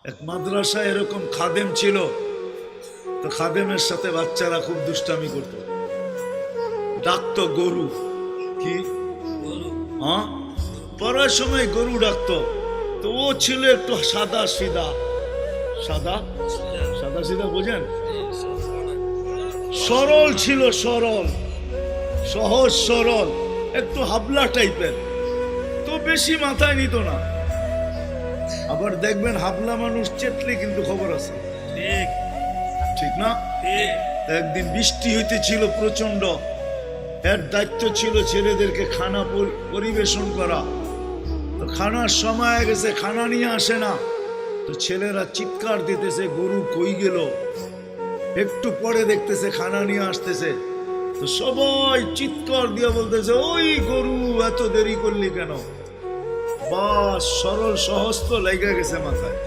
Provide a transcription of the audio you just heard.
এক মাদ্রাসায় এরকম খাদেম ছিল, তো খাদেমের সাথে বাচ্চারা খুব দুষ্টামি করত, ডাকতো গরু। কি হ্যাঁ, পড়ার সময় গরু ডাকতো। তো ও ছিল একটু সাদা সিধা, সাদা সাদা সিধা বোঝেন, সরল ছিল, সরল সহজ সরল, একটু হাবলা টাইপের, তো বেশি মাথায় নিত না। আবার দেখবেন হাবলা মানুষ চেতলে কিন্তু খবর আছে, ঠিক ঠিক না? ঠিক। একদিন বৃষ্টি হইতেছিল প্রচন্ড, এর দায়িত্ব ছিল ছেলেদেরকে খানা পরিবেশন করা। তো খানার সময় গেছে, খানা নিয়ে আসে না, তো ছেলেরা চিৎকার দিতেছে গরু কই গেল। একটু পরে দেখতেছে খানা নিয়ে আসতেছে, তো সবাই চিৎকার দিয়ে বলতেছে ওই গরু এত দেরি করলি কেন? বাস সরল সহজ তো লেগে গেছে মাথায়।